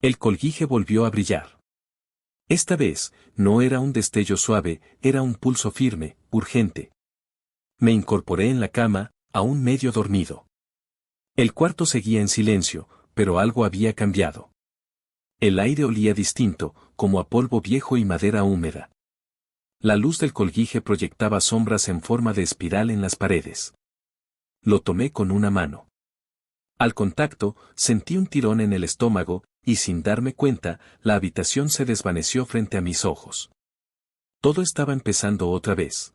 El colguije volvió a brillar. Esta vez, no era un destello suave, era un pulso firme, urgente. Me incorporé en la cama, aún medio dormido. El cuarto seguía en silencio, pero algo había cambiado. El aire olía distinto, como a polvo viejo y madera húmeda. La luz del colguije proyectaba sombras en forma de espiral en las paredes. Lo tomé con una mano. Al contacto, sentí un tirón en el estómago, y sin darme cuenta, la habitación se desvaneció frente a mis ojos. Todo estaba empezando otra vez.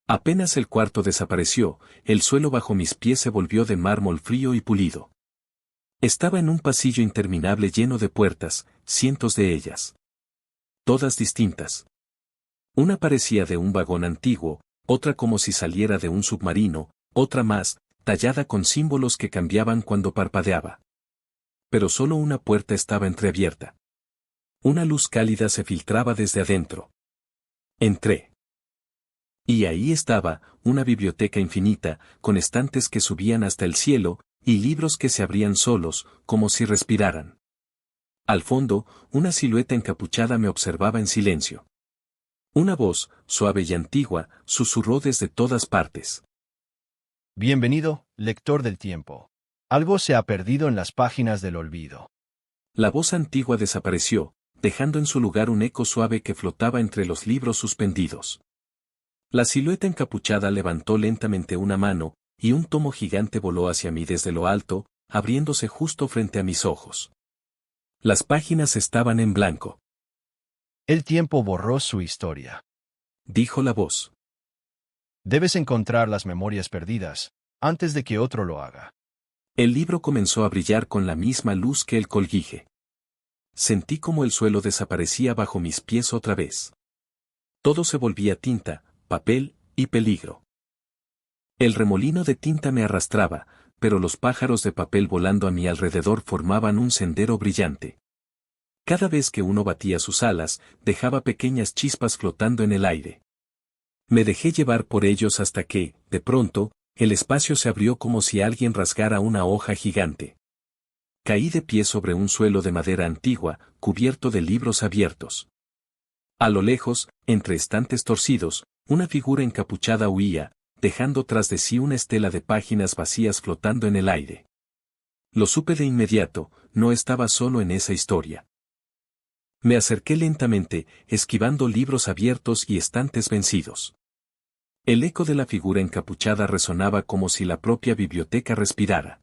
Apenas el cuarto desapareció, el suelo bajo mis pies se volvió de mármol frío y pulido. Estaba en un pasillo interminable lleno de puertas, cientos de ellas. Todas distintas. Una parecía de un vagón antiguo, otra como si saliera de un submarino, otra más, tallada con símbolos que cambiaban cuando parpadeaba. Pero solo una puerta estaba entreabierta. Una luz cálida se filtraba desde adentro. Entré. Y ahí estaba, una biblioteca infinita, con estantes que subían hasta el cielo, y libros que se abrían solos, como si respiraran. Al fondo, una silueta encapuchada me observaba en silencio. Una voz, suave y antigua, susurró desde todas partes. Bienvenido, lector del tiempo. Algo se ha perdido en las páginas del olvido. La voz antigua desapareció, dejando en su lugar un eco suave que flotaba entre los libros suspendidos. La silueta encapuchada levantó lentamente una mano, y un tomo gigante voló hacia mí desde lo alto, abriéndose justo frente a mis ojos. Las páginas estaban en blanco. El tiempo borró su historia. Dijo la voz. Debes encontrar las memorias perdidas, antes de que otro lo haga. El libro comenzó a brillar con la misma luz que el colguije. Sentí como el suelo desaparecía bajo mis pies otra vez. Todo se volvía tinta, papel y peligro. El remolino de tinta me arrastraba, pero los pájaros de papel volando a mi alrededor formaban un sendero brillante. Cada vez que uno batía sus alas, dejaba pequeñas chispas flotando en el aire. Me dejé llevar por ellos hasta que, de pronto, el espacio se abrió como si alguien rasgara una hoja gigante. Caí de pie sobre un suelo de madera antigua, cubierto de libros abiertos. A lo lejos, entre estantes torcidos, una figura encapuchada huía, dejando tras de sí una estela de páginas vacías flotando en el aire. Lo supe de inmediato, no estaba solo en esa historia. Me acerqué lentamente, esquivando libros abiertos y estantes vencidos. El eco de la figura encapuchada resonaba como si la propia biblioteca respirara.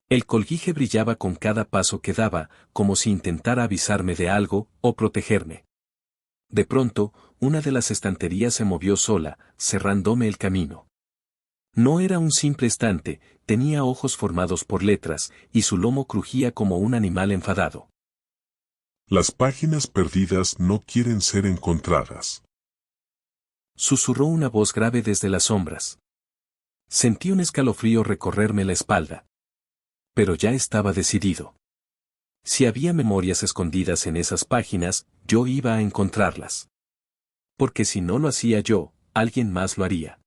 El colguije brillaba con cada paso que daba, como si intentara avisarme de algo, o protegerme. De pronto, una de las estanterías se movió sola, cerrándome el camino. No era un simple estante, tenía ojos formados por letras, y su lomo crujía como un animal enfadado. Las páginas perdidas no quieren ser encontradas. Susurró una voz grave desde las sombras. Sentí un escalofrío recorrerme la espalda. Pero ya estaba decidido. Si había memorias escondidas en esas páginas, yo iba a encontrarlas. Porque si no lo hacía yo, alguien más lo haría.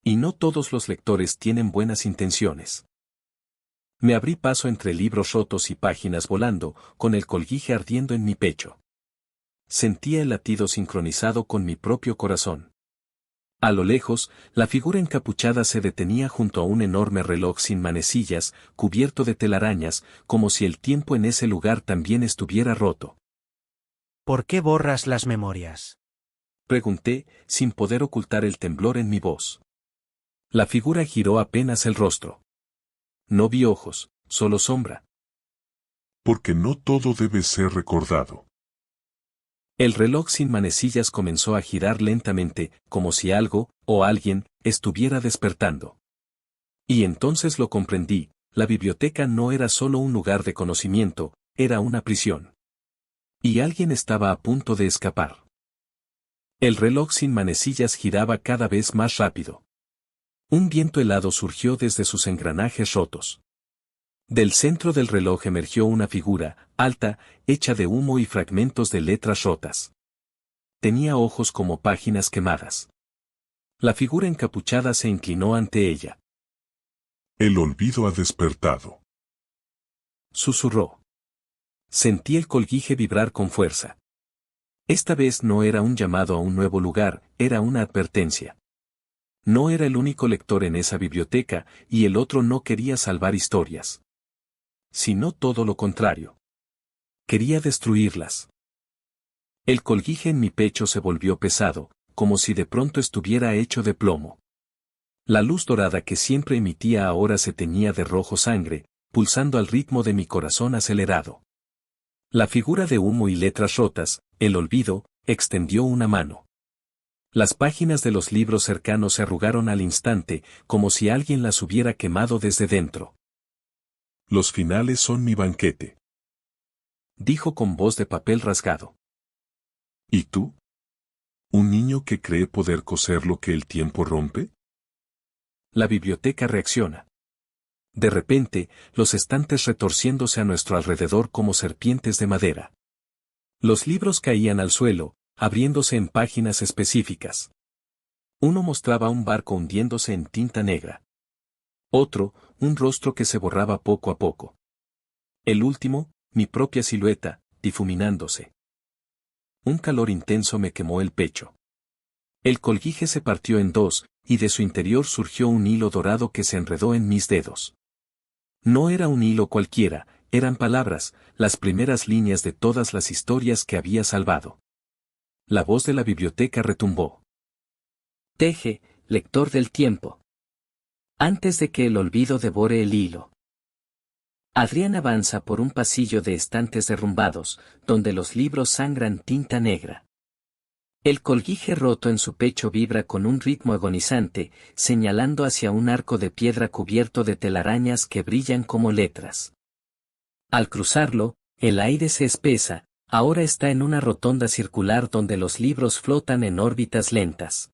Y no todos los lectores tienen buenas intenciones. Me abrí paso entre libros rotos y páginas volando, con el colguije ardiendo en mi pecho. Sentía el latido sincronizado con mi propio corazón. A lo lejos, la figura encapuchada se detenía junto a un enorme reloj sin manecillas, cubierto de telarañas, como si el tiempo en ese lugar también estuviera roto. ¿Por qué borras las memorias? Pregunté, sin poder ocultar el temblor en mi voz. La figura giró apenas el rostro. No vi ojos, solo sombra. Porque no todo debe ser recordado. El reloj sin manecillas comenzó a girar lentamente, como si algo, o alguien, estuviera despertando. Y entonces lo comprendí, la biblioteca no era solo un lugar de conocimiento, era una prisión. Y alguien estaba a punto de escapar. El reloj sin manecillas giraba cada vez más rápido. Un viento helado surgió desde sus engranajes rotos. Del centro del reloj emergió una figura, alta, hecha de humo y fragmentos de letras rotas. Tenía ojos como páginas quemadas. La figura encapuchada se inclinó ante ella. El olvido ha despertado. Susurró. Sentí el colguije vibrar con fuerza. Esta vez no era un llamado a un nuevo lugar, era una advertencia. No era el único lector en esa biblioteca, y el otro no quería salvar historias. Sino todo lo contrario. Quería destruirlas. El colguije en mi pecho se volvió pesado, como si de pronto estuviera hecho de plomo. La luz dorada que siempre emitía ahora se teñía de rojo sangre, pulsando al ritmo de mi corazón acelerado. La figura de humo y letras rotas, el olvido, extendió una mano. Las páginas de los libros cercanos se arrugaron al instante, como si alguien las hubiera quemado desde dentro. Los finales son mi banquete. Dijo con voz de papel rasgado. ¿Y tú? ¿Un niño que cree poder coser lo que el tiempo rompe? La biblioteca reacciona. De repente, los estantes retorciéndose a nuestro alrededor como serpientes de madera. Los libros caían al suelo, abriéndose en páginas específicas. Uno mostraba un barco hundiéndose en tinta negra. Otro, un rostro que se borraba poco a poco. El último, mi propia silueta, difuminándose. Un calor intenso me quemó el pecho. El colguije se partió en dos, y de su interior surgió un hilo dorado que se enredó en mis dedos. No era un hilo cualquiera, eran palabras, las primeras líneas de todas las historias que había salvado. La voz de la biblioteca retumbó. Teje, lector del tiempo. Antes de que el olvido devore el hilo. Adrián avanza por un pasillo de estantes derrumbados, donde los libros sangran tinta negra. El colguije roto en su pecho vibra con un ritmo agonizante, señalando hacia un arco de piedra cubierto de telarañas que brillan como letras. Al cruzarlo, el aire se espesa, ahora está en una rotonda circular donde los libros flotan en órbitas lentas.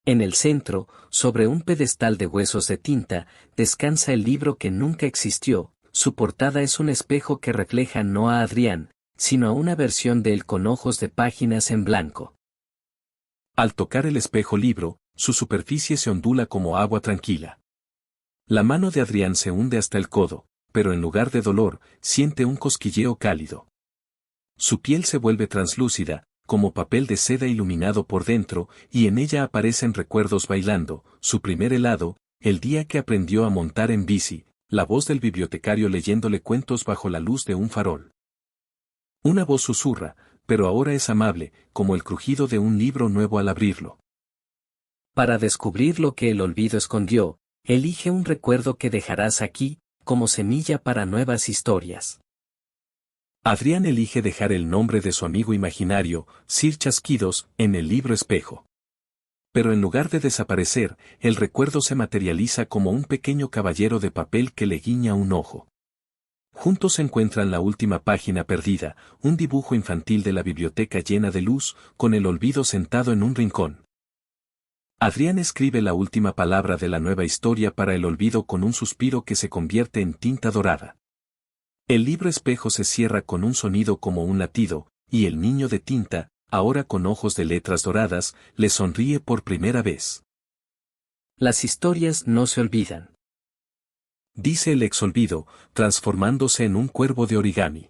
En el centro, sobre un pedestal de huesos de tinta, descansa el libro que nunca existió, su portada es un espejo que refleja no a Adrián, sino a una versión de él con ojos de páginas en blanco. Al tocar el espejo libro, su superficie se ondula como agua tranquila. La mano de Adrián se hunde hasta el codo, pero en lugar de dolor, siente un cosquilleo cálido. Su piel se vuelve translúcida, como papel de seda iluminado por dentro, y en ella aparecen recuerdos bailando, su primer helado, el día que aprendió a montar en bici, la voz del bibliotecario leyéndole cuentos bajo la luz de un farol. Una voz susurra, pero ahora es amable, como el crujido de un libro nuevo al abrirlo. Para descubrir lo que el olvido escondió, elige un recuerdo que dejarás aquí, como semilla para nuevas historias. Adrián elige dejar el nombre de su amigo imaginario, Sir Chasquidos, en el libro espejo. Pero en lugar de desaparecer, el recuerdo se materializa como un pequeño caballero de papel que le guiña un ojo. Juntos encuentran la última página perdida, un dibujo infantil de la biblioteca llena de luz, con el olvido sentado en un rincón. Adrián escribe la última palabra de la nueva historia para el olvido con un suspiro que se convierte en tinta dorada. El libro espejo se cierra con un sonido como un latido, y el niño de tinta, ahora con ojos de letras doradas, le sonríe por primera vez. Las historias no se olvidan. Dice el exolvido, transformándose en un cuervo de origami.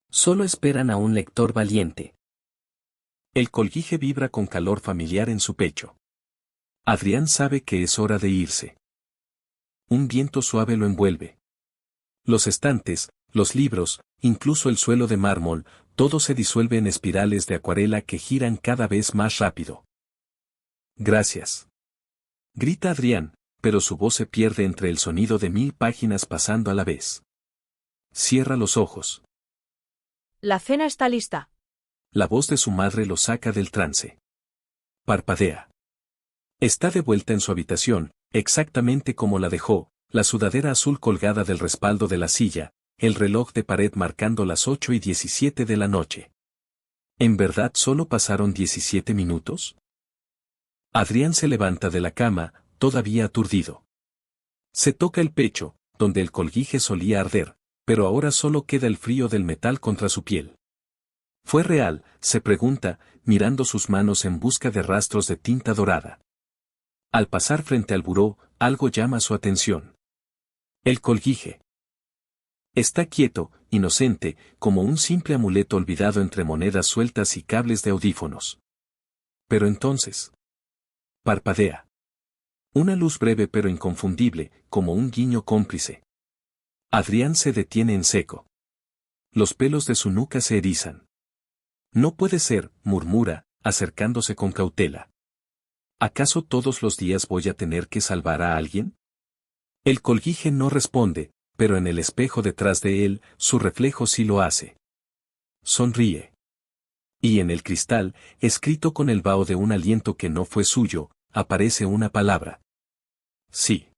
Solo esperan a un lector valiente. El colguije vibra con calor familiar en su pecho. Adrián sabe que es hora de irse. Un viento suave lo envuelve. Los estantes, los libros, incluso el suelo de mármol, todo se disuelve en espirales de acuarela que giran cada vez más rápido. Gracias. Grita Adrián, pero su voz se pierde entre el sonido de 1000 páginas pasando a la vez. Cierra los ojos. La cena está lista. La voz de su madre lo saca del trance. Parpadea. Está de vuelta en su habitación, exactamente como la dejó, la sudadera azul colgada del respaldo de la silla, el reloj de pared marcando las 8:17 de la noche. ¿En verdad solo pasaron 17 minutos? Adrián se levanta de la cama, todavía aturdido. Se toca el pecho, donde el colguije solía arder, pero ahora solo queda el frío del metal contra su piel. ¿Fue real?, se pregunta, mirando sus manos en busca de rastros de tinta dorada. Al pasar frente al buró, algo llama su atención. El colguije. Está quieto, inocente, como un simple amuleto olvidado entre monedas sueltas y cables de audífonos. Pero entonces... parpadea. Una luz breve pero inconfundible, como un guiño cómplice. Adrián se detiene en seco. Los pelos de su nuca se erizan. No puede ser, murmura, acercándose con cautela. ¿Acaso todos los días voy a tener que salvar a alguien? El colguije no responde, pero en el espejo detrás de él, su reflejo sí lo hace. Sonríe. Y en el cristal, escrito con el vaho de un aliento que no fue suyo, aparece una palabra. Sí.